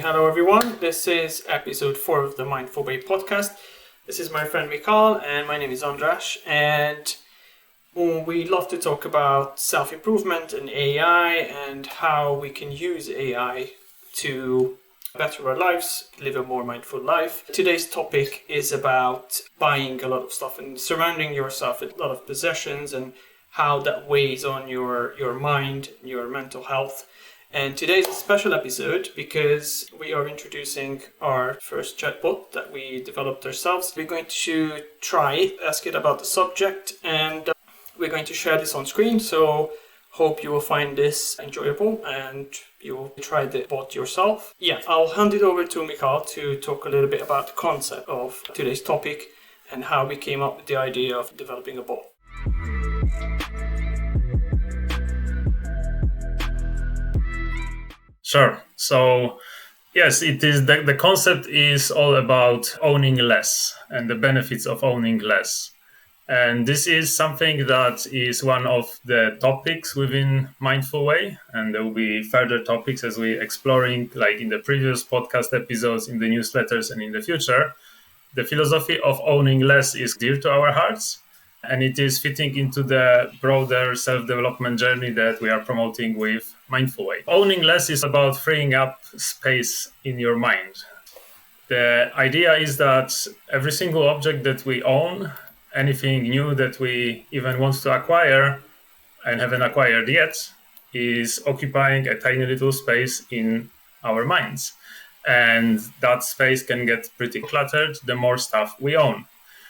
Hello everyone, this is episode 4 of the mindfulway podcast. This is my friend Mikhail and my name is Andras, and we love to talk about self-improvement and AI and how we can use AI to better our lives, live a more mindful life. Today's topic is about buying a lot of stuff and surrounding yourself with a lot of possessions and how that weighs on your mind, your mental health. And today's a special episode because we are introducing our first chatbot that we developed ourselves. We're going to ask it about the subject, and we're going to share this on screen. So hope you will find this enjoyable and you'll try the bot yourself. I'll hand it over to Mikhail to talk a little bit about the concept of today's topic and how we came up with the idea of developing a bot. Sure. So, yes, it is. The concept is all about owning less and the benefits of owning less. And this is something that is one of the topics within Mindful Way. And there will be further topics as we're exploring, like in the previous podcast episodes, in the newsletters, and in the future. The philosophy of owning less is dear to our hearts. And it is fitting into the broader self-development journey that we are promoting with Mindful Way. Owning less is about freeing up space in your mind. The idea is that every single object that we own, anything new that we even want to acquire and haven't acquired yet, is occupying a tiny little space in our minds. And that space can get pretty cluttered the more stuff we own.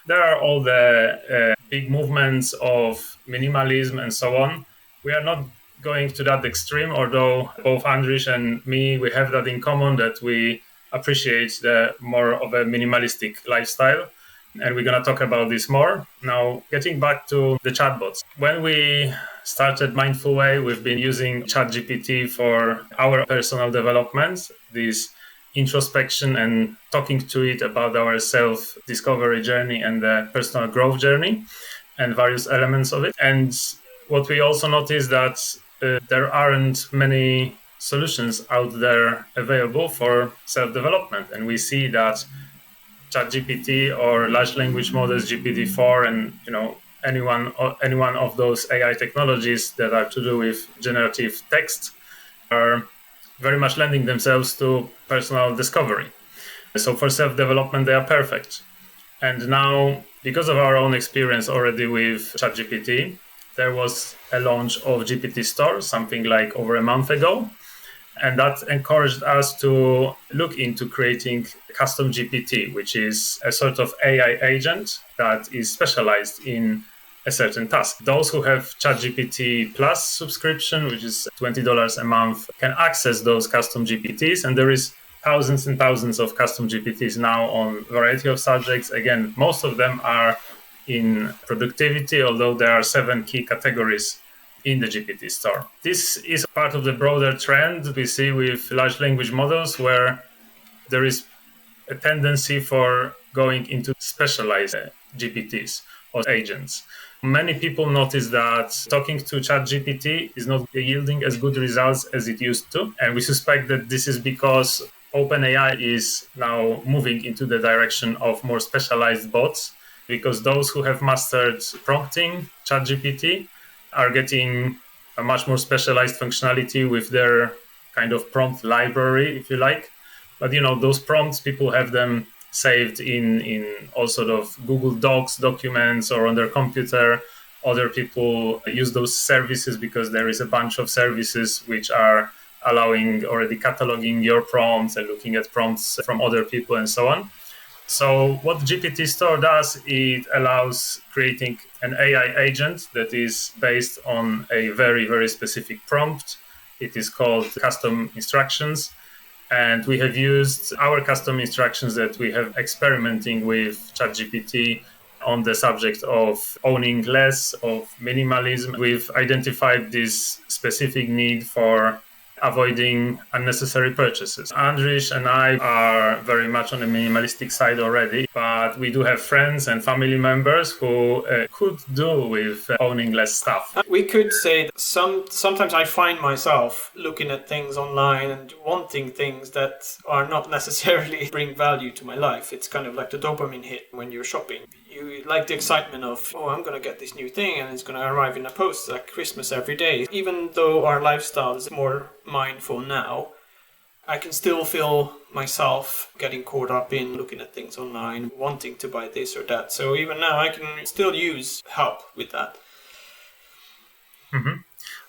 There are all the big movements of minimalism and so on. We are not going to that extreme, although both Andris and me, we have that in common, that we appreciate the more of a minimalistic lifestyle. And we're going to talk about this more. Now, getting back to the chatbots. When we started Mindful Way, we've been using ChatGPT for our personal development, this introspection and talking to it about our self-discovery journey and the personal growth journey and various elements of it. And what we also noticed that there aren't many solutions out there available for self-development. And we see that ChatGPT or large language models, GPT-4, and any one of those AI technologies that are to do with generative text are very much lending themselves to personal discovery. So for self-development, they are perfect. And now, because of our own experience already with ChatGPT, there was a launch of GPT Store, something like over a month ago. And that encouraged us to look into creating custom GPT, which is a sort of AI agent that is specialized in a certain task. Those who have ChatGPT Plus subscription, which is $20 a month, can access those custom GPTs. And there is thousands and thousands of custom GPTs now on a variety of subjects. Again, most of them are in productivity, although there are 7 key categories in the GPT Store. This is part of the broader trend we see with large language models, where there is a tendency for going into specialized GPTs or agents. Many people notice that talking to ChatGPT is not yielding as good results as it used to. And we suspect that this is because OpenAI is now moving into the direction of more specialized bots, because those who have mastered prompting ChatGPT are getting a much more specialized functionality with their kind of prompt library, if you like. But, those prompts, people have them saved in all sort of Google Docs documents or on their computer. Other people use those services because there is a bunch of services which are allowing already cataloging your prompts and looking at prompts from other people and so on. So what GPT Store does, it allows creating an AI agent that is based on a very, very specific prompt. It is called custom instructions. And we have used our custom instructions that we have experimenting with ChatGPT on the subject of owning less, of minimalism. We've identified this specific need for avoiding unnecessary purchases. Andrish and I are very much on the minimalistic side already, but we do have friends and family members who could do with owning less stuff. We could say that sometimes I find myself looking at things online and wanting things that are not necessarily bring value to my life. It's kind of like the dopamine hit when you're shopping. You like the excitement of, oh, I'm going to get this new thing and it's going to arrive in a post like Christmas every day. Even though our lifestyle is more mindful now, I can still feel myself getting caught up in looking at things online, wanting to buy this or that. So even now I can still use help with that. Mm-hmm.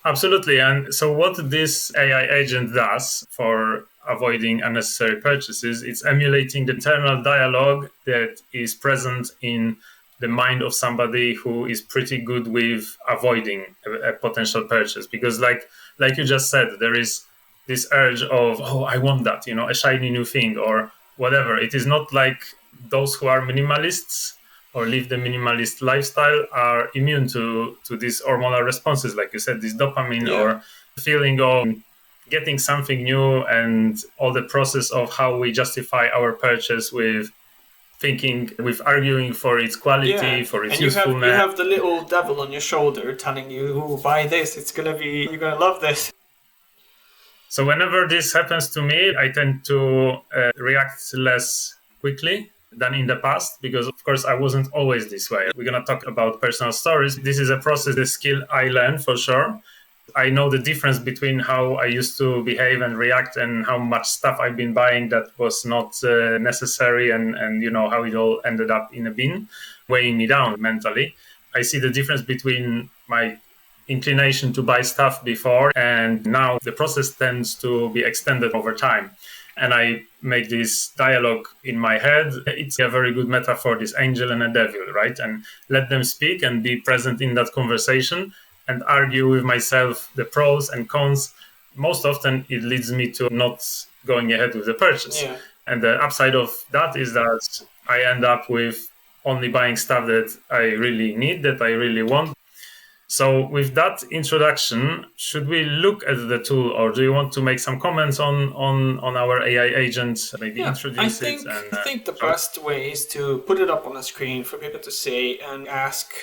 Absolutely. And so what this AI agent does for avoiding unnecessary purchases, it's emulating the internal dialogue that is present in the mind of somebody who is pretty good with avoiding a potential purchase. Because like you just said, there is this urge of, oh, I want that, a shiny new thing or whatever. It is not like those who are minimalists or live the minimalist lifestyle are immune to these hormonal responses, like you said, this dopamine or feeling of getting something new, and all the process of how we justify our purchase with thinking, with arguing for its quality, for its usefulness. You have the little devil on your shoulder telling you, oh, buy this, you're gonna love this. So whenever this happens to me, I tend to react less quickly than in the past, because of course I wasn't always this way. We're going to talk about personal stories. This is a process, a skill I learned for sure. I know the difference between how I used to behave and react and how much stuff I've been buying that was not necessary, and how it all ended up in a bin, weighing me down mentally. I see the difference between my inclination to buy stuff before and now. The process tends to be extended over time. And I make this dialogue in my head. It's a very good metaphor, this angel and a devil, right? And let them speak and be present in that conversation and argue with myself the pros and cons. Most often it leads me to not going ahead with the purchase. Yeah. And the upside of that is that I end up with only buying stuff that I really need, that I really want. So with that introduction, should we look at the tool, or do you want to make some comments on our AI agent? Maybe introduce it. I think the best way is to put it up on a screen for people to see and ask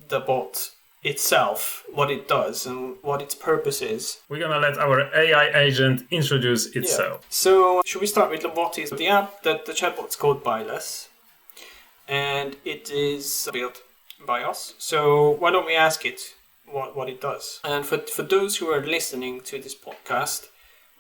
the bot itself what it does and what its purpose is. We're going to let our AI agent introduce itself. Yeah. So should we start with what is the app? The chatbot's called BuyLess, and it is built by us. So why don't we ask it what it does? And for those who are listening to this podcast,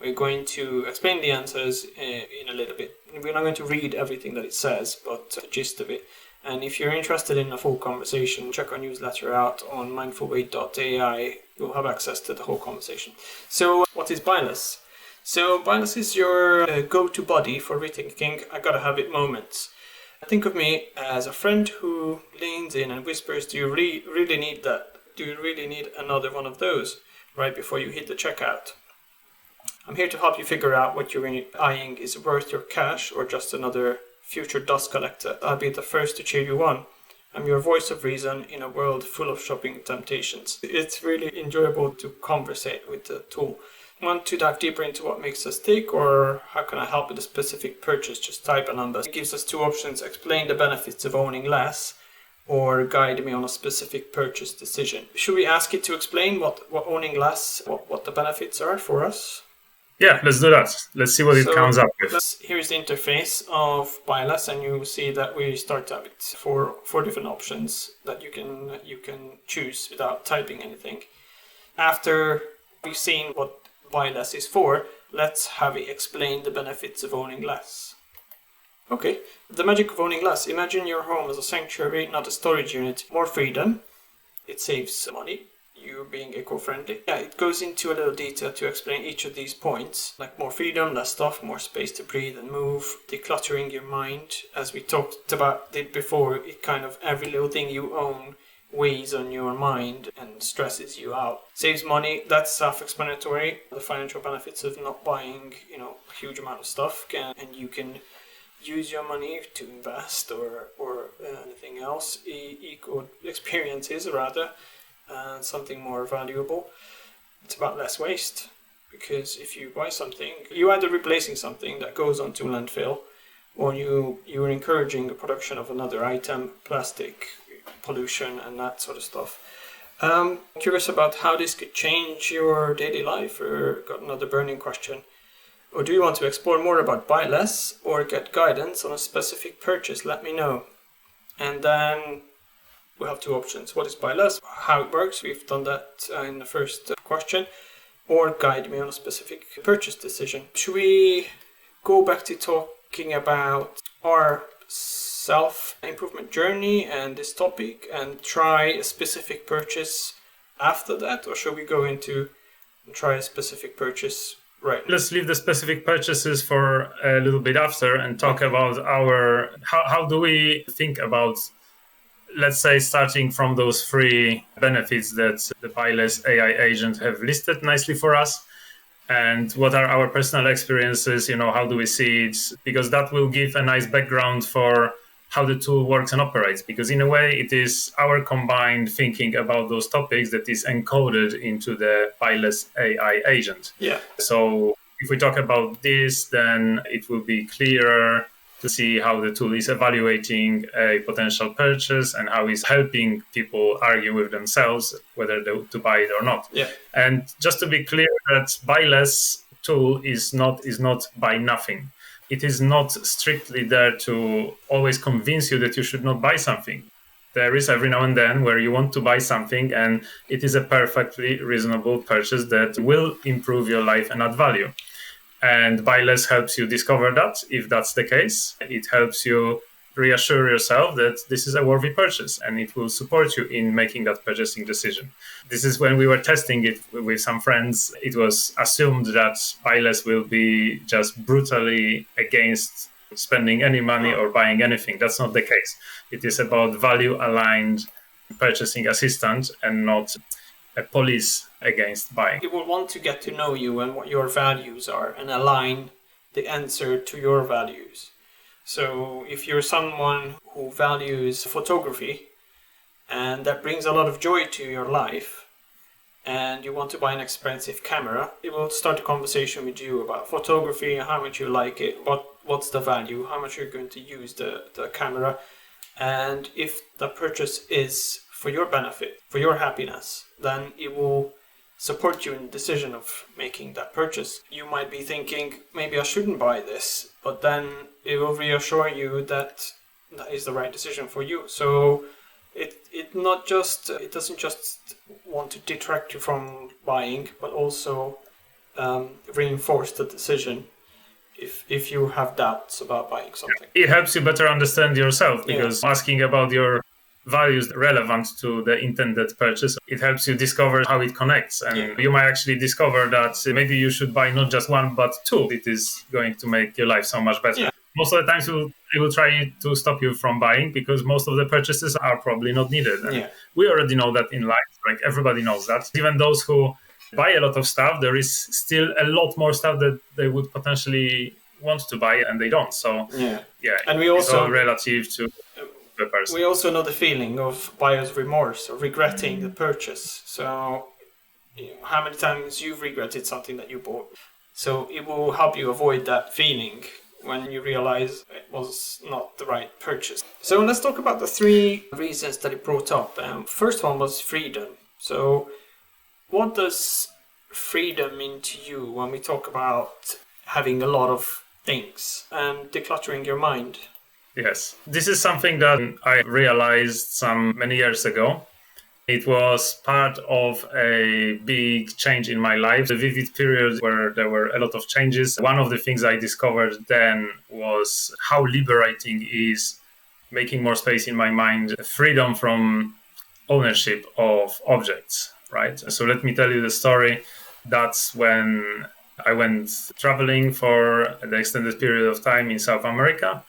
we're going to explain the answers in a little bit. We're not going to read everything that it says, but the gist of it. And if you're interested in a full conversation, check our newsletter out on mindfulway.ai. You'll have access to the whole conversation. So what is BuyLess? So BuyLess is your go-to buddy for rethinking I gotta have it moments. Think of me as a friend who leans in and whispers, do you really need that? Do you really need another one of those right before you hit the checkout? I'm here to help you figure out what you're eyeing is worth your cash or just another future dust collector. I'll be the first to cheer you on. I'm your voice of reason in a world full of shopping temptations. It's really enjoyable to conversate with the tool. Want to dive deeper into what makes us tick, or how can I help with a specific purchase? Just type a number. It gives us two options: explain the benefits of owning less, or guide me on a specific purchase decision. Should we ask it to explain what owning less, what the benefits are for us? Yeah, let's do that. Let's see what it comes up with. Here's the interface of BuyLess, and you will see that we start out with four different options that you can choose without typing anything. After we've seen what BuyLess is for, let's have it explain the benefits of owning less. Okay, the magic of owning less. Imagine your home as a sanctuary, not a storage unit. More freedom. It saves money. You're being eco-friendly. Yeah, it goes into a little detail to explain each of these points, like more freedom, less stuff, more space to breathe and move, decluttering your mind. As we talked about it before, it kind of every little thing you own weighs on your mind and stresses you out. Saves money, that's self-explanatory. The financial benefits of not buying, a huge amount of stuff, and you can use your money to invest or anything else, eco experiences rather, something more valuable. It's about less waste. Because if you buy something, you're either replacing something that goes onto landfill, or you're encouraging the production of another item, plastic pollution and that sort of stuff. Curious about how this could change your daily life, or got another burning question. Or do you want to explore more about BuyLess or get guidance on a specific purchase? Let me know. And then we have two options. What is BuyLess? How it works? We've done that in the first question. Or guide me on a specific purchase decision. Should we go back to talking about our self-improvement journey and this topic and try a specific purchase after that? Or should we go into and try a specific purchase right now? Let's leave the specific purchases for a little bit after and talk about how do we think about, let's say, starting from those three benefits that the BuyLess AI agent have listed nicely for us, and what are our personal experiences, how do we see it, because that will give a nice background for how the tool works and operates, because in a way it is our combined thinking about those topics that is encoded into the BuyLess AI agent. Yeah. So if we talk about this, then it will be clearer to see how the tool is evaluating a potential purchase and how it's helping people argue with themselves whether to buy it or not. Yeah. And just to be clear, that BuyLess tool is not buy nothing. It is not strictly there to always convince you that you should not buy something. There is every now and then where you want to buy something and it is a perfectly reasonable purchase that will improve your life and add value. And BuyLess helps you discover that. If that's the case, it helps you reassure yourself that this is a worthy purchase, and it will support you in making that purchasing decision. This is when we were testing it with some friends. It was assumed that BuyLess will be just brutally against spending any money or buying anything. That's not the case. It is about value-aligned purchasing assistant and not a police against buying. It will want to get to know you and what your values are and align the answer to your values. So if you're someone who values photography and that brings a lot of joy to your life and you want to buy an expensive camera, it will start a conversation with you about photography, how much you like it, what's the value, how much you're going to use the camera. And if the purchase is for your benefit, for your happiness, then it will support you in the decision of making that purchase. You might be thinking, maybe I shouldn't buy this, but then it will reassure you that that is the right decision for you. So it doesn't just want to detract you from buying, but also reinforce the decision if you have doubts about buying something. It helps you better understand yourself, because asking about your values relevant to the intended purchase, it helps you discover how it connects, and you might actually discover that maybe you should buy not just one but two. It is going to make your life so much better. Most of the times it will try to stop you from buying because most of the purchases are probably not needed, and we already know that in life. Like, everybody knows that. Even those who buy a lot of stuff, there is still a lot more stuff that they would potentially want to buy and they don't. So and we also, it's all relative to the person. We also know the feeling of buyer's remorse or regretting the purchase. So how many times you've regretted something that you bought. So it will help you avoid that feeling when you realize it was not the right purchase. So let's talk about the three reasons that it brought up. First one was freedom. So what does freedom mean to you when we talk about having a lot of things and decluttering your mind? Yes, this is something that I realized many years ago. It was part of a big change in my life, a vivid period where there were a lot of changes. One of the things I discovered then was how liberating is making more space in my mind, freedom from ownership of objects, right? So let me tell you the story. That's when I went traveling for the extended period of time in South America.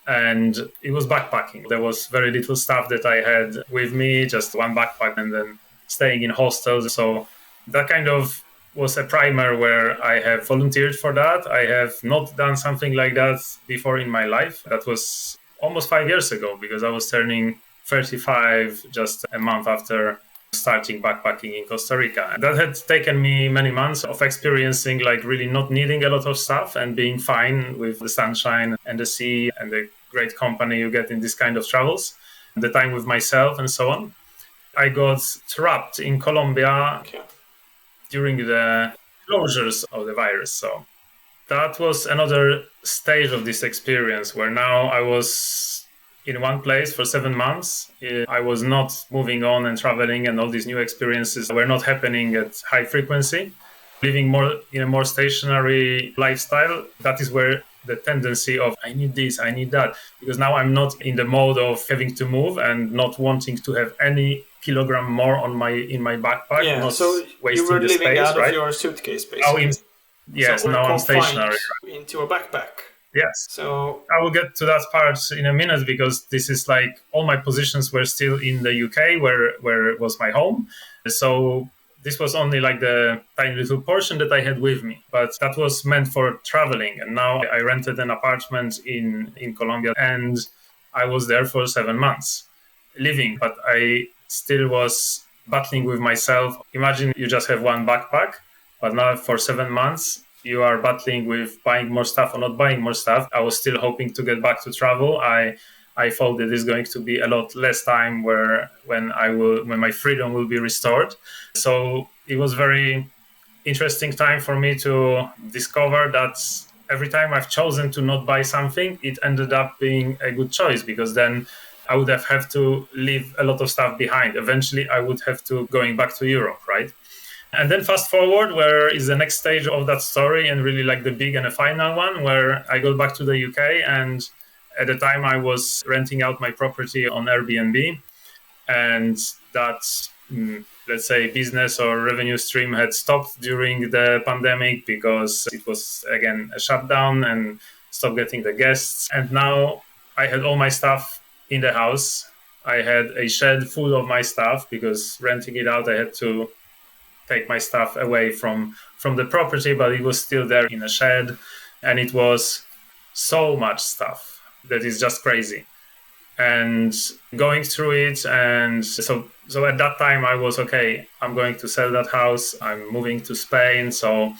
And it was backpacking. There was very little stuff that I had with me, just one backpack, and then staying in hostels. So that kind of was a primer where I have volunteered for that. I have not done something like that before in my life. That was almost 5 years ago, because I was turning 35 just a month after starting backpacking in Costa Rica. That had taken me many months of experiencing like really not needing a lot of stuff and being fine with the sunshine and the sea and the great company you get in this kind of travels, the time with myself and so on. I got trapped in Colombia during the closures of the virus. So that was another stage of this experience where now I was in one place for 7 months. I was not moving on and traveling, and all these new experiences were not happening at high frequency. Living more in a more stationary lifestyle, that is where the tendency of I need this, I need that, because now I'm not in the mode of having to move and not wanting to have any kilogram more on in my backpack. Yeah, not so wasting you were the living space, out right? of your suitcase, basically. Yes, so now I'm stationary. Into a backpack. Yes. So I will get to that part in a minute, because this is like all my positions were still in the UK, where it was my home. So this was only like the tiny little portion that I had with me, but that was meant for traveling. And now I rented an apartment in Colombia, and I was there for 7 months living, but I still was battling with myself. Imagine you just have one backpack, but now for 7 months, you are battling with buying more stuff or not buying more stuff. I was still hoping to get back to travel. I thought that there's going to be a lot less time when my freedom will be restored. So it was very interesting time for me to discover that every time I've chosen to not buy something, it ended up being a good choice, because then I would have to leave a lot of stuff behind. Eventually, I would have to going back to Europe, right? And then fast forward, where is the next stage of that story, and really like the big and the final one, where I go back to the UK. And at the time I was renting out my property on Airbnb, and that, let's say, business or revenue stream had stopped during the pandemic because it was, again, a shutdown and stopped getting the guests. And now I had all my stuff in the house. I had a shed full of my stuff, because renting it out, I had to take my stuff away from the property, but it was still there in a shed. And it was so much stuff that is just crazy. And going through it, and so at that time I was, okay, I'm going to sell that house. I'm moving to Spain. So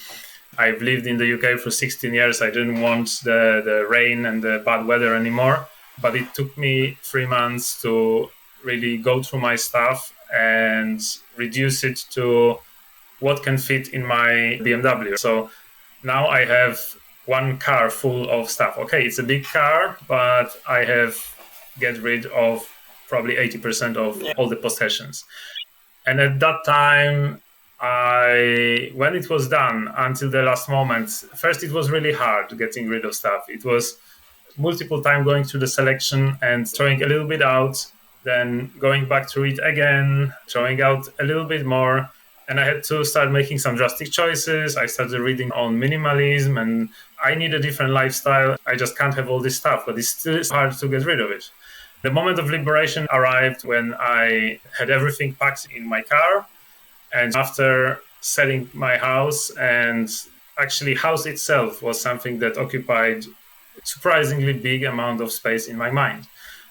I've lived in the UK for 16 years. I didn't want the rain and the bad weather anymore. But it took me 3 months to really go through my stuff and reduce it to what can fit in my BMW. So now I have one car full of stuff. Okay, it's a big car, but I have get rid of probably 80% of all the possessions. And at that time, when it was done until the last moment, first it was really hard getting rid of stuff. It was multiple time going through the selection and throwing a little bit out, then going back through it again, throwing out a little bit more. And I had to start making some drastic choices. I started reading on minimalism, and I need a different lifestyle. I just can't have all this stuff, but it's still hard to get rid of it. The moment of liberation arrived when I had everything packed in my car. And after selling my house, and actually house itself was something that occupied a surprisingly big amount of space in my mind.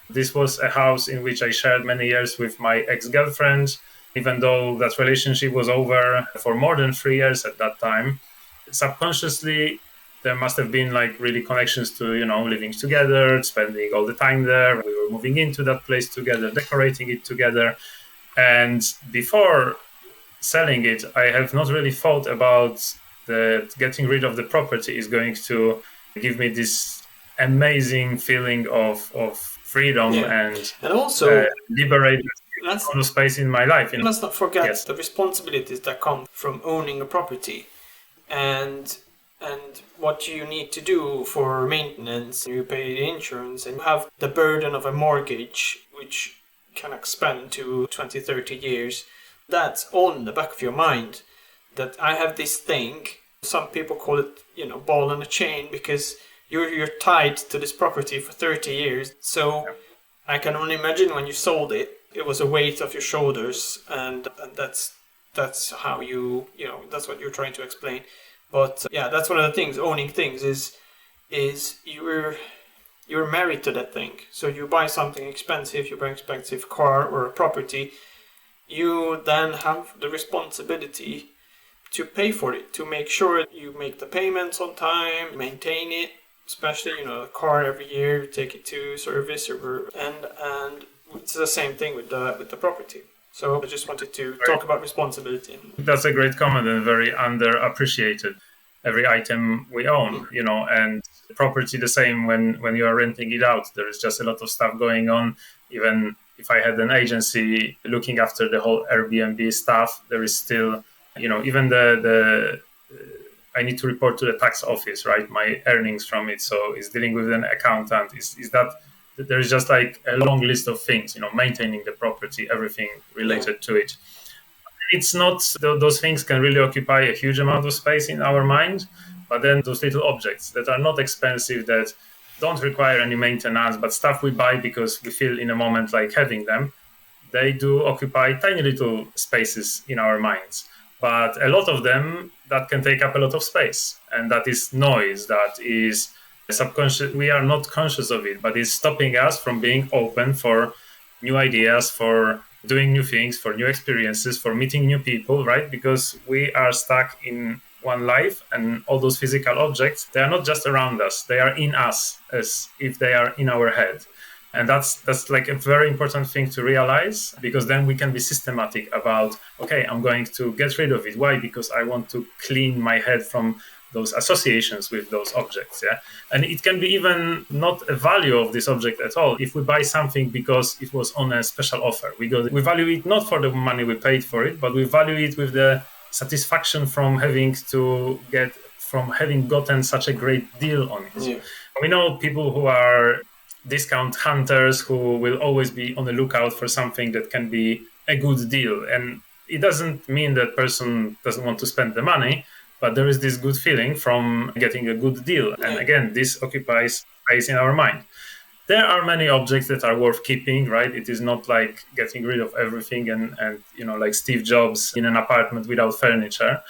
This was a house in which I shared many years with my ex-girlfriend. Even though that relationship was over for more than 3 years at that time, subconsciously, there must have been like really connections to, living together, spending all the time there. We were moving into that place together, decorating it together. And before selling it, I have not really thought about that getting rid of the property is going to give me this amazing feeling of freedom and also liberate of space in my life. Let's not forget the responsibilities that come from owning a property, and what you need to do for maintenance. You pay the insurance, and you have the burden of a mortgage, which can expand to 20, 30 years. That's all in the back of your mind, that I have this thing. Some people call it, ball and a chain, because you're tied to this property for 30 years. So I can only imagine when you sold it, it was a weight off your shoulders, and that's how that's what you're trying to explain. But that's one of the things. Owning things is you're married to that thing. So you buy something expensive, you buy an expensive car or a property, you then have the responsibility to pay for it, to make sure you make the payments on time, maintain it, especially, a car every year, you take it to service, and it's the same thing with the property. So I just wanted to talk about responsibility. That's a great comment and very underappreciated. Every item we own, and property the same when you are renting it out. There is just a lot of stuff going on. Even if I had an agency looking after the whole Airbnb stuff, there is still, even the I need to report to the tax office, right? My earnings from it. So it's dealing with an accountant. Is that there is just like a long list of things, maintaining the property, everything related to it. It's not, those things can really occupy a huge amount of space in our mind, but then those little objects that are not expensive, that don't require any maintenance, but stuff we buy because we feel in a moment like having them, they do occupy tiny little spaces in our minds. But a lot of them, that can take up a lot of space. And that is noise, that is subconscious. We are not conscious of it, but it's stopping us from being open for new ideas, for doing new things, for new experiences, for meeting new people, right? Because we are stuck in one life, and all those physical objects, they are not just around us, they are in us, as if they are in our head. And that's like a very important thing to realize, because then we can be systematic about, okay, I'm going to get rid of it. Why? Because I want to clean my head from those associations with those objects. Yeah. And it can be even not a value of this object at all. If we buy something because it was on a special offer, we value it not for the money we paid for it, but we value it with the satisfaction from having gotten such a great deal on it. Yeah. We know people who are discount hunters who will always be on the lookout for something that can be a good deal. And it doesn't mean that person doesn't want to spend the money, but there is this good feeling from getting a good deal. And again, this occupies space in our mind. There are many objects that are worth keeping, right? It is not like getting rid of everything and like Steve Jobs in an apartment without furniture.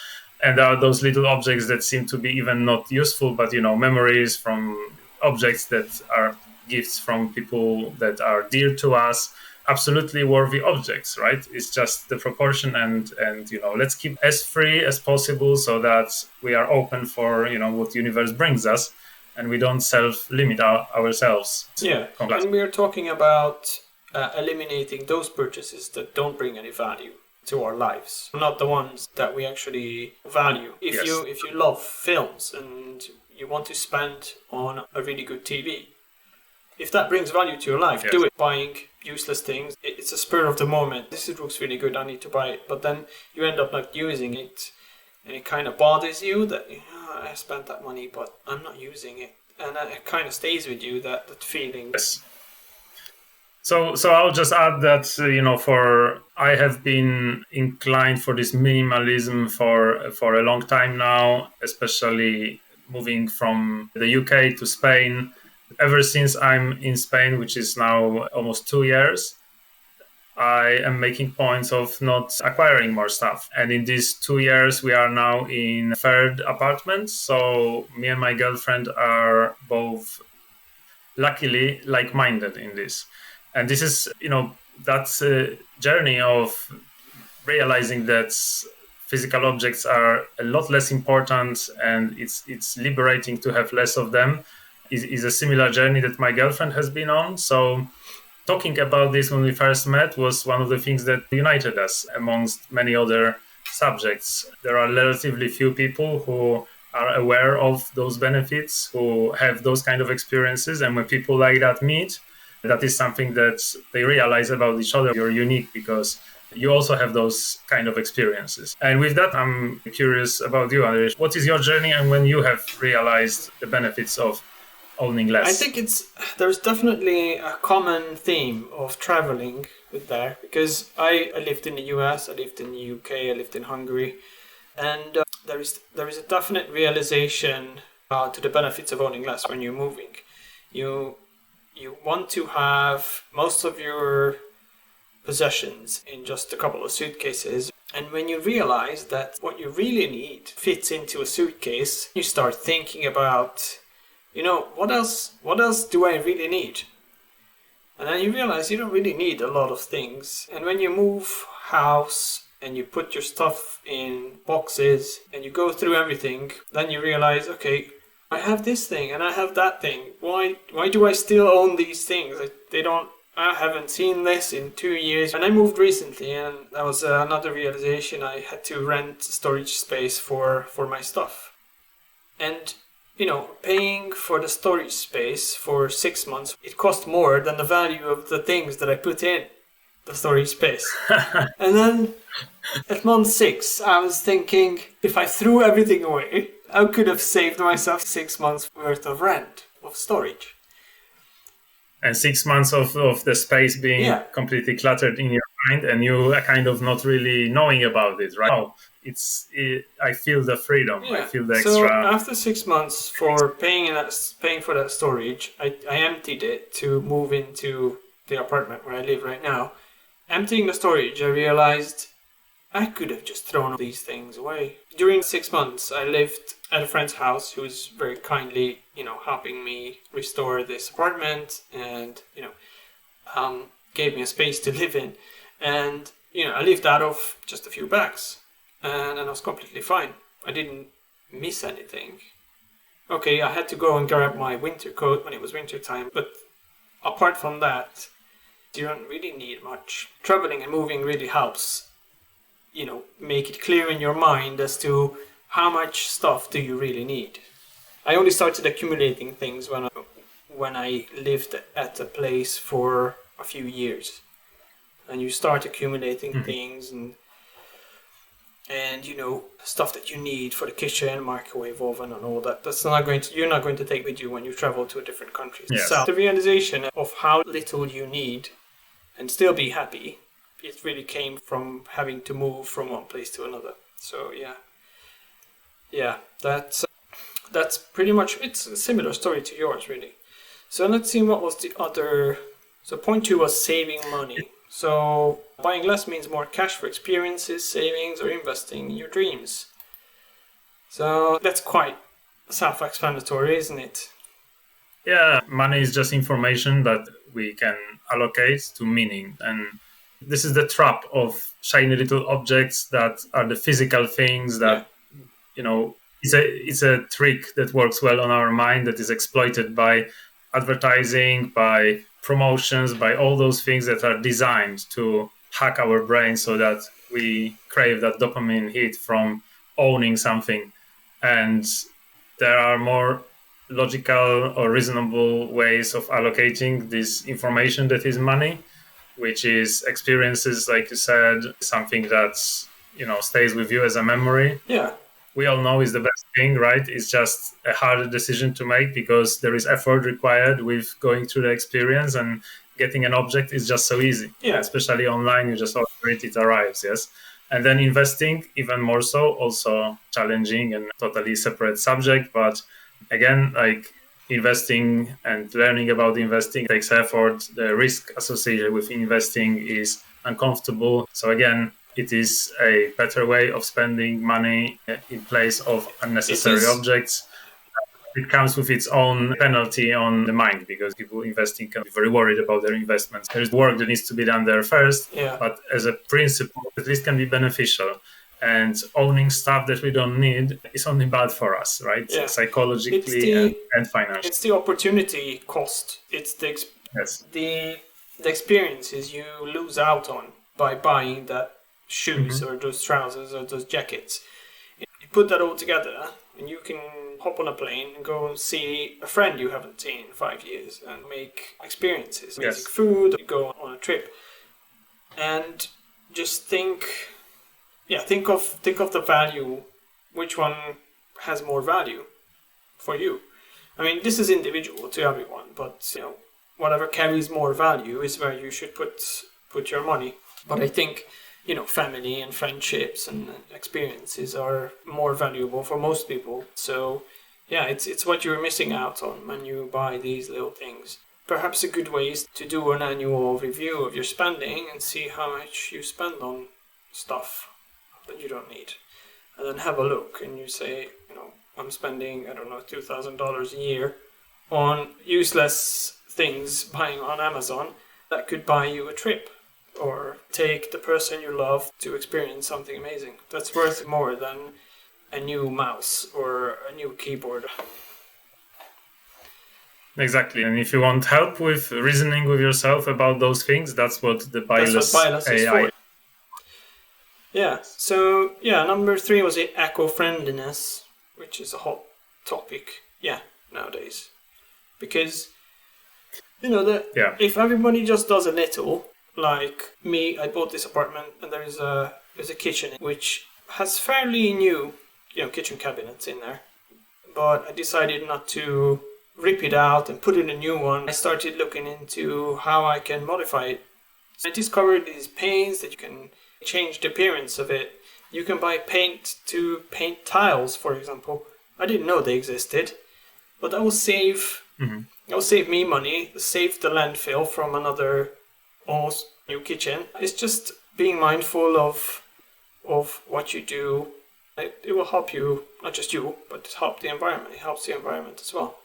And there are those little objects that seem to be even not useful, but, memories from objects that are gifts from people that are dear to us, absolutely worthy objects, right? It's just the proportion and let's keep as free as possible so that we are open for, what the universe brings us, and we don't self-limit ourselves. Yeah, and we are talking about eliminating those purchases that don't bring any value to our lives, not the ones that we actually value. If you love films and you want to spend on a really good TV, if that brings value to your life, do it. Buying useless things, it's a spur of the moment. This looks really good, I need to buy it. But then you end up not using it, and it kind of bothers you that I spent that money, but I'm not using it. And it kind of stays with you, that feeling. Yes. So I'll just add that, I have been inclined for this minimalism for a long time now, especially moving from the UK to Spain. Ever since I'm in Spain, which is now almost 2 years, I am making points of not acquiring more stuff. And in these 2 years, we are now in third apartment. So me and my girlfriend are both luckily like-minded in this. And this is, that's a journey of realizing that physical objects are a lot less important, and it's liberating to have less of them. Is a similar journey that my girlfriend has been on. So talking about this when we first met was one of the things that united us amongst many other subjects. There are relatively few people who are aware of those benefits, who have those kind of experiences. And when people like that meet, that is something that they realize about each other. You're unique because you also have those kind of experiences. And with that, I'm curious about you, Andrzej. What is your journey and when you have realized the benefits of owning less? I think there's definitely a common theme of traveling with there, because I lived in the US, I lived in the UK, I lived in Hungary, and there is a definite realization to the benefits of owning less when you're moving. You want to have most of your possessions in just a couple of suitcases, and when you realize that what you really need fits into a suitcase, you start thinking about, what else do I really need? And then you realize you don't really need a lot of things. And when you move house and you put your stuff in boxes and you go through everything, then you realize, okay, I have this thing and I have that thing. Why do I still own these things? I haven't seen this in 2 years. And I moved recently, and that was another realization. I had to rent storage space for my stuff. And, paying for the storage space for 6 months, it cost more than the value of the things that I put in the storage space. And then at month 6, I was thinking, if I threw everything away, I could have saved myself 6 months worth of rent, of storage. And 6 months of the space being completely cluttered in your mind, and you are kind of not really knowing about it, right? Oh, I feel the freedom. I feel the extra. So after 6 months for paying for that storage, I emptied it to move into the apartment where I live right now. Emptying the storage, I realized I could have just thrown these things away. During 6 months, I lived at a friend's house who was very kindly, helping me restore this apartment and, gave me a space to live in. And, I lived out of just a few bags and I was completely fine. I didn't miss anything. Okay, I had to go and grab my winter coat when it was winter time, but apart from that, you don't really need much. Traveling and moving really helps, make it clear in your mind as to how much stuff do you really need. I only started accumulating things when I lived at a place for a few years. And you start accumulating things and stuff that you need for the kitchen, microwave oven and all that. You're not going to take with you when you travel to a different country. Yes. So the realization of how little you need and still be happy, it really came from having to move from one place to another. So that's pretty much, it's a similar story to yours, really. So let's see, what was the other. So point 2 was saving money. So buying less means more cash for experiences, savings, or investing in your dreams. So that's quite self-explanatory, isn't it? Yeah, money is just information that we can allocate to meaning. And this is the trap of shiny little objects that are the physical things that, it's a trick that works well on our mind, that is exploited by advertising, by promotions, by all those things that are designed to hack our brain so that we crave that dopamine hit from owning something. And there are more logical or reasonable ways of allocating this information that is money, which is experiences, like you said, something that stays with you as a memory. Yeah. We all know is the best thing, right? It's just a hard decision to make because there is effort required with going through the experience, and getting an object is just so easy. Yeah. Especially online, you just order it, it arrives, yes. And then investing, even more so, also challenging and totally separate subject. But again, like investing and learning about investing takes effort. The risk associated with investing is uncomfortable. So again, it is a better way of spending money in place of unnecessary objects. It comes with its own penalty on the mind, because people investing can be very worried about their investments. There's work that needs to be done there first, but as a principle, at least can be beneficial. And owning stuff that we don't need is only bad for us, right? Yeah. Psychologically and financially. It's the opportunity cost. It's the experiences you lose out on by buying that shoes or those trousers or those jackets. You put that all together and you can hop on a plane and go and see a friend you haven't seen in 5 years and make experiences, make food, go on a trip, and just think of the value. Which one has more value for you? I mean, this is individual to everyone, but whatever carries more value is where you should put your money. But I think family and friendships and experiences are more valuable for most people. So it's what you're missing out on when you buy these little things. Perhaps a good way is to do an annual review of your spending and see how much you spend on stuff that you don't need. And then have a look and you say, I'm spending, $2,000 a year on useless things, buying on Amazon. that could buy you a trip or take the person you love to experience something amazing. That's worth more than a new mouse or a new keyboard. Exactly. And if you want help with reasoning with yourself about those things, that's what the BuyLess is AI. for. Yeah. So number 3 was eco-friendliness, which is a hot topic. Yeah, nowadays, because if everybody just does a little, like me, I bought this apartment and there's a kitchen which has fairly new, kitchen cabinets in there, but I decided not to rip it out and put in a new one. I started looking into how I can modify it. I discovered these paints that you can change the appearance of it. You can buy paint to paint tiles, for example. I didn't know they existed, but that will save me money, save the landfill from another almost new kitchen. It's just being mindful of what you do. It will help you, not just you, but help the environment. It helps the environment as well.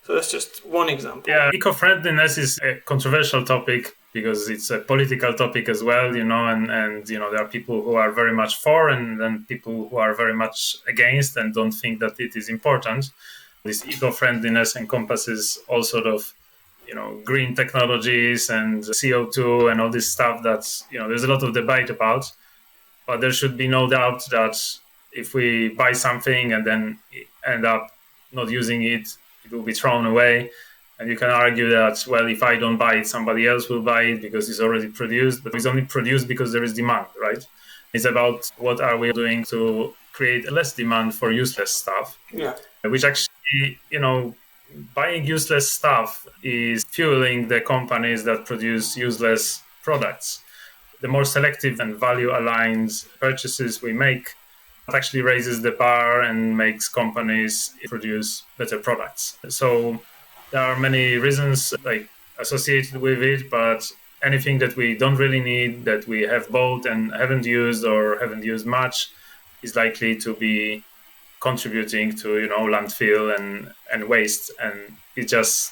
So that's just one example. Yeah, eco-friendliness is a controversial topic because it's a political topic as well, and there are people who are very much for and then people who are very much against and don't think that it is important. This eco-friendliness encompasses all sort of, green technologies and CO2 and all this stuff that's, there's a lot of debate about. But there should be no doubt that if we buy something and then end up not using it, it will be thrown away. And you can argue that, well, if I don't buy it, somebody else will buy it because it's already produced. But it's only produced because there is demand, right? It's about what are we doing to create less demand for useless stuff. Yeah. Which actually, buying useless stuff is fueling the companies that produce useless products. The more selective and value-aligned purchases we make, it actually raises the bar and makes companies produce better products. So there are many reasons associated with it, but anything that we don't really need, that we have bought and haven't used or haven't used much, is likely to be contributing to landfill and waste. And it just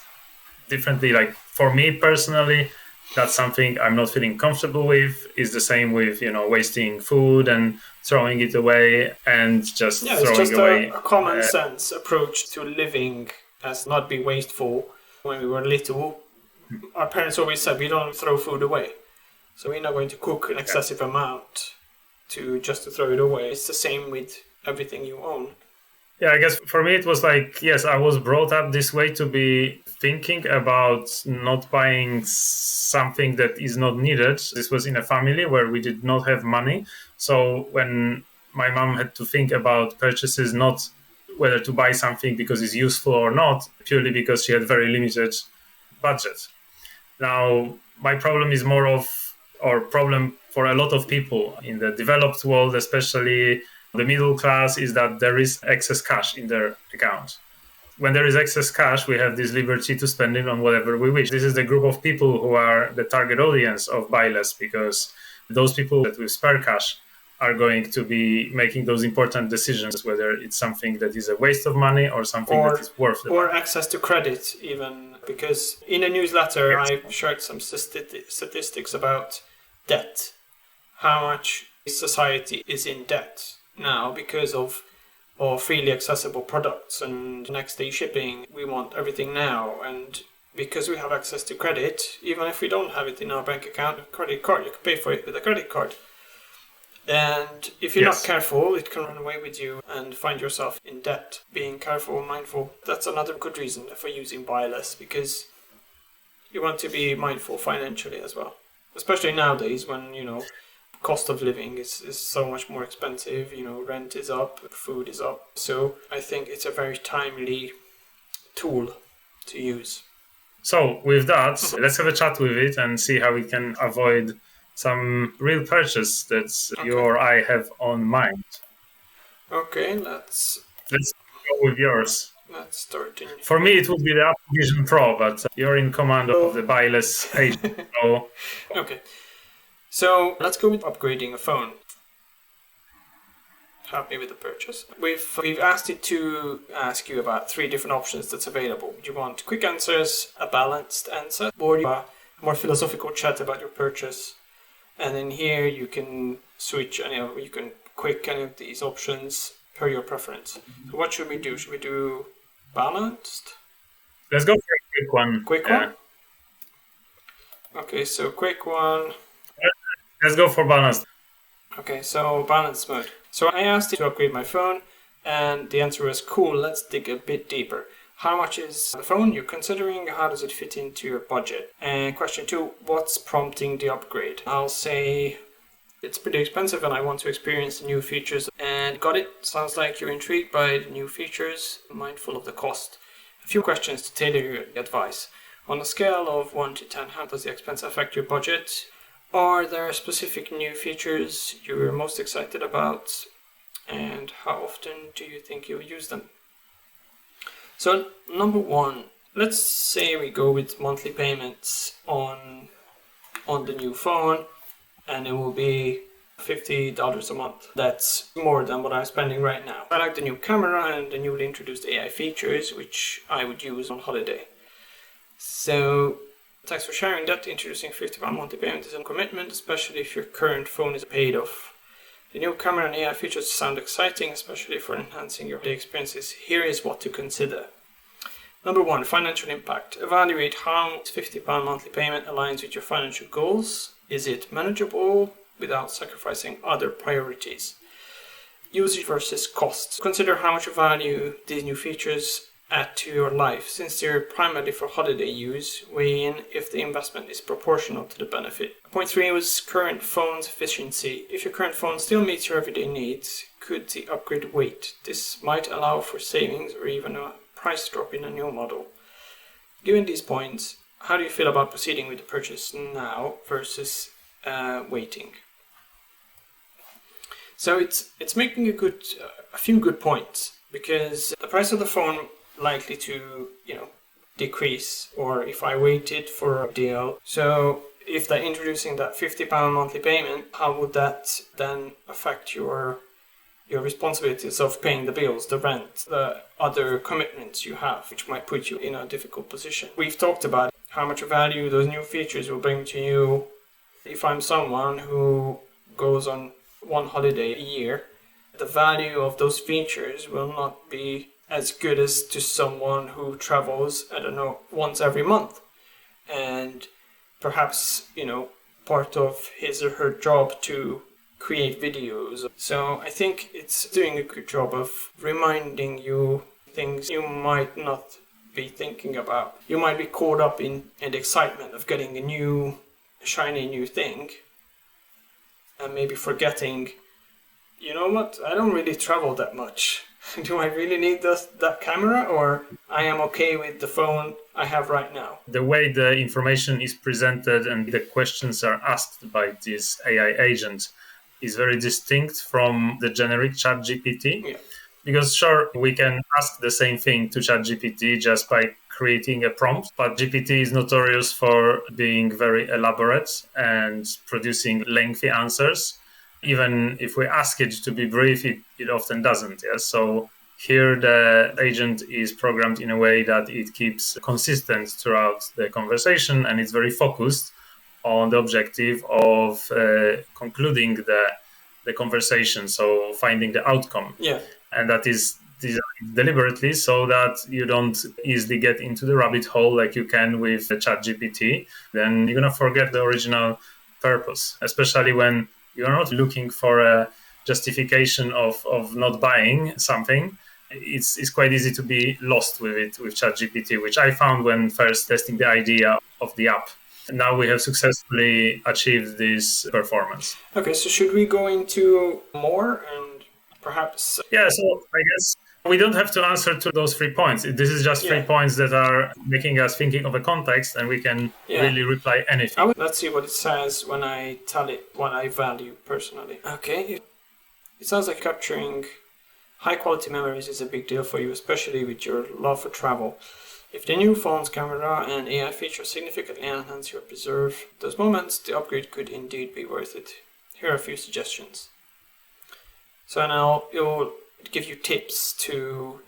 differently, for me personally, that's something I'm not feeling comfortable with. Is the same with wasting food and throwing it away and just throwing away. A common sense approach to living as not be wasteful. When we were little, our parents always said we don't throw food away, so we're not going to cook an excessive amount to throw it away. It's the same with everything you own. Yeah, I guess for me it was yes, I was brought up this way to be thinking about not buying something that is not needed. This was in a family where we did not have money. So when my mom had to think about purchases, not whether to buy something because it's useful or not, purely because she had very limited budget. Now, my problem is problem for a lot of people in the developed world, especially the middle class, is that there is excess cash in their account. When there is excess cash, we have this liberty to spend it on whatever we wish. This is the group of people who are the target audience of BuyLess, because those people that with spare cash are going to be making those important decisions, whether it's something that is a waste of money or something that is worth it. Or access to credit, even, because in a newsletter I shared some statistics about debt, how much society is in debt now because of freely accessible products and next day shipping. We want everything now, and because we have access to credit, even if we don't have it in our bank account, a credit card, you can pay for it with a credit card. And if you're not careful, it can run away with you and find yourself in debt. Being careful and mindful, that's another good reason for using BuyLess, because you want to be mindful financially as well. Especially nowadays when, cost of living is so much more expensive, rent is up, food is up. So I think it's a very timely tool to use. So with that, let's have a chat with it and see how we can avoid some real purchase that you or I have on mind. Okay, let's go with yours. Let's start. For me, it would be the Apple Vision Pro, but you're in command of the BuyLess page. So. Okay. So let's go with upgrading a phone. Help me with the purchase. We've asked it to ask you about 3 different options that's available. Do you want quick answers, a balanced answer, or more philosophical chat about your purchase. And then here you can switch you can quick any of these options per your preference. So what should we do? Should we do balanced? Let's go for a quick one. Quick one? Okay, so quick one. Let's go for balanced. Okay, so balanced mode. So I asked it to upgrade my phone, and the answer was cool, let's dig a bit deeper. How much is the phone you're considering? How does it fit into your budget? And question 2, what's prompting the upgrade? I'll say it's pretty expensive and I want to experience the new features. And got it. Sounds like you're intrigued by the new features, mindful of the cost. A few questions to tailor your advice. On a scale of 1 to 10, how does the expense affect your budget? Are there specific new features you're most excited about? And how often do you think you'll use them? So number 1, let's say we go with monthly payments on the new phone, and it will be $50 a month. That's more than what I'm spending right now. I like the new camera and the newly introduced AI features, which I would use on holiday. So thanks for sharing that. Introducing £50 monthly payment is a commitment, especially if your current phone is paid off. The new camera and AI features sound exciting, especially for enhancing your day experiences. Here is what to consider. Number 1, financial impact. Evaluate how £50 monthly payment aligns with your financial goals. Is it manageable without sacrificing other priorities? Usage versus cost. Consider how much value these new features add to your life. Since they're primarily for holiday use, weigh in if the investment is proportional to the benefit. Point 3 was current phone's efficiency. If your current phone still meets your everyday needs, could the upgrade wait? This might allow for savings or even a price drop in a new model. Given these points, how do you feel about proceeding with the purchase now versus waiting? So it's making a few good points, because the price of the phone likely to decrease, or if I waited for a deal. So if they're introducing that £50 monthly payment, how would that then affect your responsibilities of paying the bills, the rent, the other commitments you have, which might put you in a difficult position? We've talked about how much value those new features will bring to you. If I'm someone who goes on one holiday a year, the value of those features will not be as good as to someone who travels, once every month. And perhaps, part of his or her job to create videos. So I think it's doing a good job of reminding you things you might not be thinking about. You might be caught up in the excitement of getting a new, shiny new thing, and maybe forgetting, you know what, I don't really travel that much. Do I really need that camera, or I am okay with the phone I have right now? The way the information is presented and the questions are asked by this AI agent is very distinct from the generic ChatGPT. Yeah. Because sure, we can ask the same thing to ChatGPT just by creating a prompt, but GPT is notorious for being very elaborate and producing lengthy answers. Even if we ask it to be brief, it often doesn't. Yes? So here the agent is programmed in a way that it keeps consistent throughout the conversation, and it's very focused on the objective of concluding the conversation, so finding the outcome. Yeah. And that is designed deliberately so that you don't easily get into the rabbit hole like you can with the ChatGPT. Then you're going to forget the original purpose, especially when you're not looking for a justification of not buying something. It's quite easy to be lost with it with ChatGPT, which I found when first testing the idea of the app. Now we have successfully achieved this performance. Okay, so should we go into more and perhaps... Yeah, so I guess we don't have to answer to those 3 points. This is just 3 points that are making us thinking of a context, and we can really reply anything. Let's see what it says when I tell it what I value personally. Okay, it sounds like capturing high quality memories is a big deal for you, especially with your love for travel. If the new phone's camera and AI features significantly enhance or preserve those moments, the upgrade could indeed be worth it. Here are a few suggestions. So now it will give you tips to,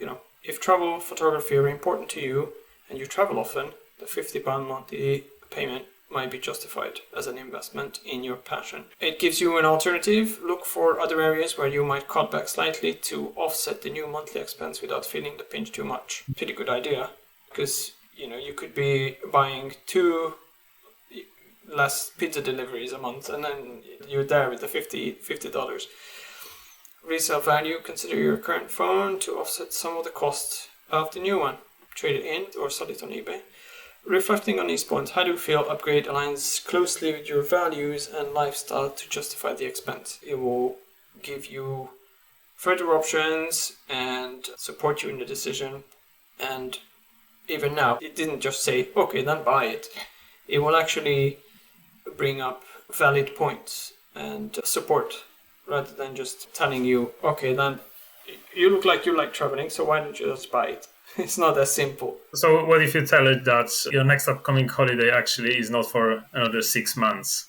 if travel, photography are important to you and you travel often, the £50 monthly payment might be justified as an investment in your passion. It gives you an alternative. Look for other areas where you might cut back slightly to offset the new monthly expense without feeling the pinch too much. Pretty good idea, because you could be buying 2 less pizza deliveries a month, and then you're there with the $50. Resale value: consider your current phone to offset some of the cost of the new one. Trade it in or sell it on eBay. Reflecting on these points, how do you feel upgrade aligns closely with your values and lifestyle to justify the expense? It will give you further options and support you in the decision. And even now, it didn't just say, okay, then buy it. It will actually bring up valid points and support, rather than just telling you, okay, then you look like you like traveling, so why don't you just buy it? It's not that simple. So what if you tell it that your next upcoming holiday actually is not for another 6 months,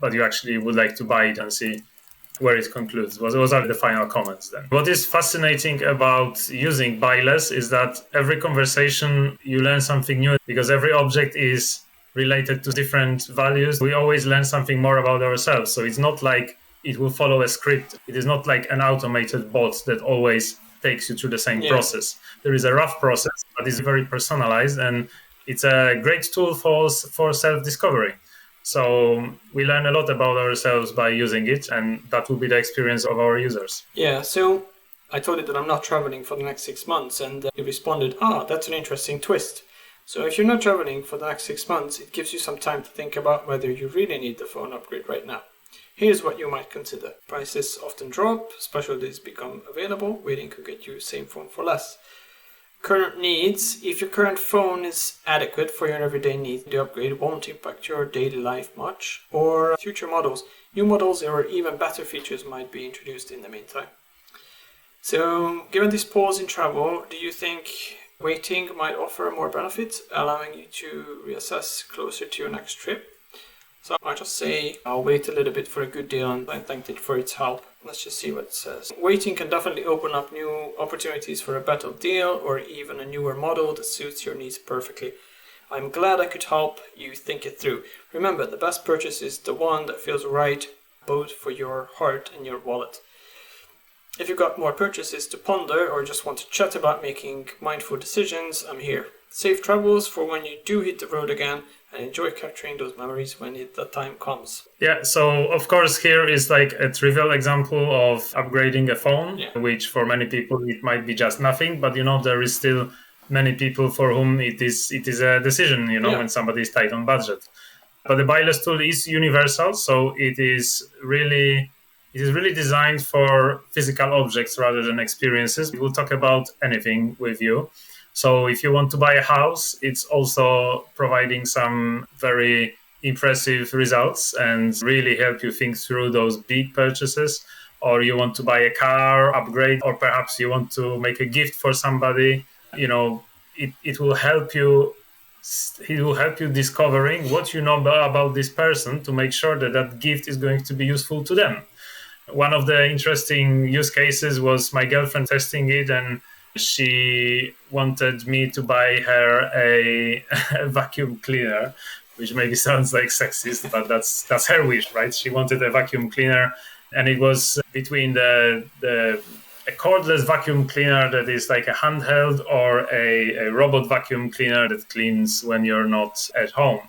but you actually would like to buy it and see where it concludes? What are the final comments then? What is fascinating about using BuyLess is that every conversation you learn something new, because every object is related to different values. We always learn something more about ourselves. So it's not like it will follow a script. It is not like an automated bot that always takes you through the same process. There is a rough process, but it's very personalized, and it's a great tool for self-discovery. So we learn a lot about ourselves by using it, and that will be the experience of our users. Yeah, so I told it that I'm not traveling for the next 6 months, and it responded, that's an interesting twist. So if you're not traveling for the next 6 months, it gives you some time to think about whether you really need the phone upgrade right now. Here's what you might consider. Prices often drop, special deals become available, waiting could get you the same phone for less. Current needs: if your current phone is adequate for your everyday needs, the upgrade won't impact your daily life much. Or future models. New models or even better features might be introduced in the meantime. So, given this pause in travel, do you think waiting might offer more benefits, allowing you to reassess closer to your next trip? So I just say I'll wait a little bit for a good deal, and I thanked it for its help. Let's just see what it says. Waiting can definitely open up new opportunities for a better deal or even a newer model that suits your needs perfectly. I'm glad I could help you think it through. Remember, the best purchase is the one that feels right, both for your heart and your wallet. If you've got more purchases to ponder or just want to chat about making mindful decisions, I'm here. Safe travels for when you do hit the road again, and enjoy capturing those memories when the time comes. Yeah, so of course here is like a trivial example of upgrading a phone, which for many people it might be just nothing, but there is still many people for whom it is a decision, when somebody is tight on budget. But the BuyLess tool is universal, so it is really designed for physical objects rather than experiences. We will talk about anything with you. So if you want to buy a house, it's also providing some very impressive results and really help you think through those big purchases. Or you want to buy a car, upgrade, or perhaps you want to make a gift for somebody. It will help you. It will help you discovering what you know about this person to make sure that gift is going to be useful to them. One of the interesting use cases was my girlfriend testing it, and she wanted me to buy her a vacuum cleaner, which maybe sounds like sexist, but that's her wish, right? She wanted a vacuum cleaner, and it was between a cordless vacuum cleaner that is like a handheld or a robot vacuum cleaner that cleans when you're not at home.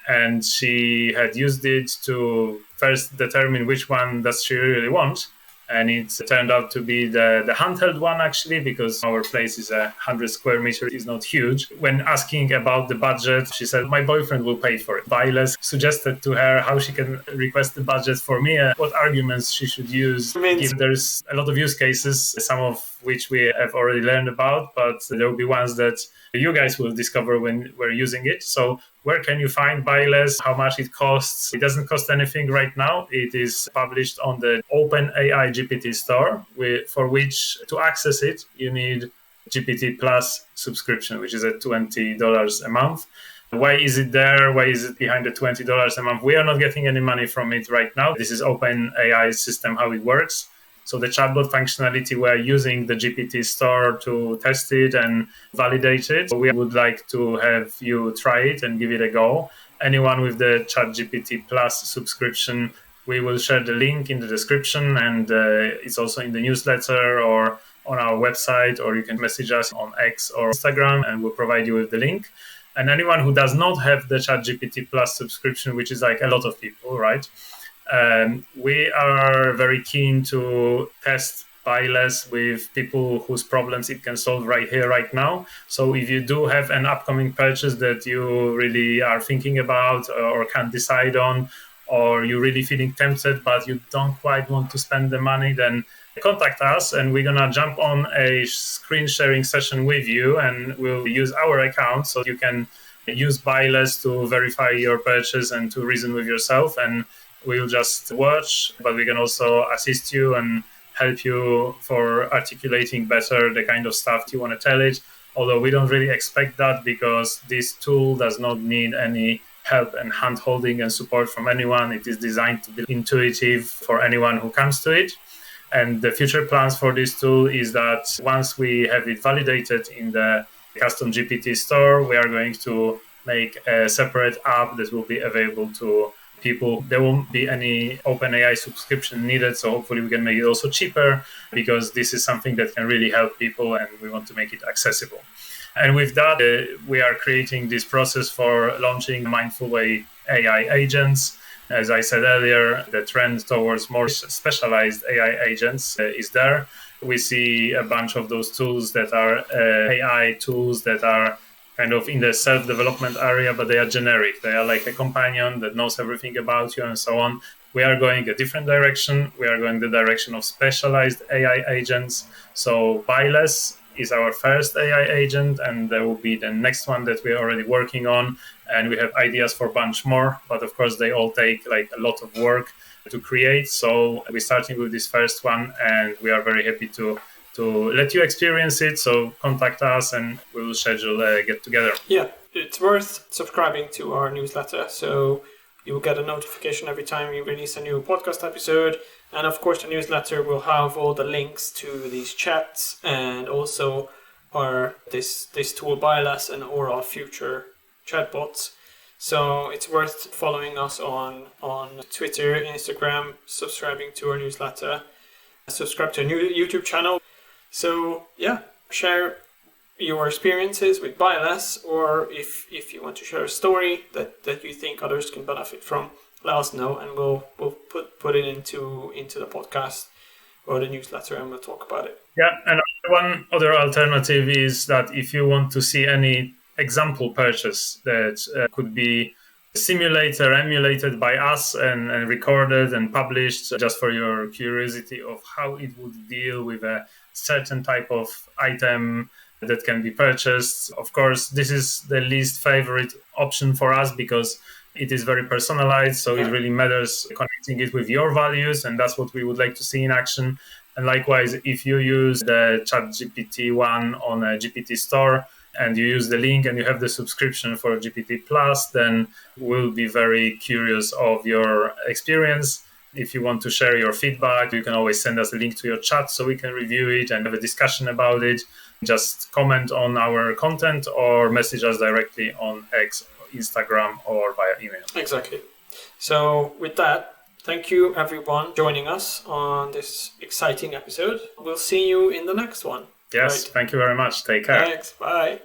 And she had used it to first determine which one does she really want. And it turned out to be the handheld one, actually, because our place is 100 square meters, is not huge. When asking about the budget, she said, my boyfriend will pay for it. BuyLess suggested to her how she can request the budget for me, what arguments she should use. There's a lot of use cases, some of which we have already learned about, but there will be ones that you guys will discover when we're using it. So where can you find BuyLess? How much it costs? It doesn't cost anything right now. It is published on the OpenAI GPT Store, for which to access it, you need GPT Plus subscription, which is at $20 a month. Why is it there? Why is it behind the $20 a month? We are not getting any money from it right now. This is OpenAI system, how it works. So the chatbot functionality, we're using the GPT Store to test it and validate it. We would like to have you try it and give it a go. Anyone with the ChatGPT Plus subscription, we will share the link in the description, and it's also in the newsletter or on our website, or you can message us on X or Instagram and we'll provide you with the link. And anyone who does not have the ChatGPT Plus subscription, which is like a lot of people, right? We are very keen to test BuyLess with people whose problems it can solve right here, right now. So if you do have an upcoming purchase that you really are thinking about or can't decide on, or you're really feeling tempted, but you don't quite want to spend the money, then contact us and we're going to jump on a screen sharing session with you, and we'll use our account so you can use BuyLess to verify your purchase and to reason with yourself. And we'll just watch, but we can also assist you and help you for articulating better the kind of stuff you want to tell it. Although we don't really expect that, because this tool does not need any help and hand-holding and support from anyone. It is designed to be intuitive for anyone who comes to it. And the future plans for this tool is that once we have it validated in the custom GPT store, we are going to make a separate app that will be available to people. There won't be any OpenAI subscription needed, so hopefully we can make it also cheaper, because this is something that can really help people and we want to make it accessible. And with that, we are creating this process for launching mindfulway AI agents. As I said earlier, the trend towards more specialized AI agents is there. We see a bunch of those tools that are AI tools that are kind of in the self-development area, but they are generic. They are like a companion that knows everything about you and so on. We are going a different direction. We are going the direction of specialized AI agents. So BuyLess is our first AI agent, and there will be the next one that we're already working on. And we have ideas for a bunch more, but of course they all take like a lot of work to create. So we're starting with this first one, and we are very happy to let you experience it. So contact us and we will schedule a get together. Yeah, it's worth subscribing to our newsletter, so you will get a notification every time we release a new podcast episode. And of course, the newsletter will have all the links to these chats and also this tool BuyLess and all our future chatbots. So it's worth following us on Twitter, Instagram, subscribing to our newsletter, subscribe to a new YouTube channel. So yeah, share your experiences with BuyLess, or if you want to share a story that you think others can benefit from, let us know, and we'll put it into the podcast or the newsletter, and we'll talk about it. Yeah, and one other alternative is that if you want to see any example purchase that could be simulated or emulated by us and recorded and published, just for your curiosity of how it would deal with a certain type of item that can be purchased. Of course, this is the least favorite option for us because it is very personalized. So it really matters connecting it with your values, and that's what we would like to see in action. And likewise, if you use the ChatGPT one on a GPT store and you use the link and you have the subscription for GPT Plus, then we'll be very curious of your experience. If you want to share your feedback, you can always send us a link to your chat so we can review it and have a discussion about it. Just comment on our content or message us directly on X, Instagram, or via email. Exactly. So with that, thank you everyone joining us on this exciting episode. We'll see you in the next one. Yes, right. Thank you very much. Take care. Thanks. Bye.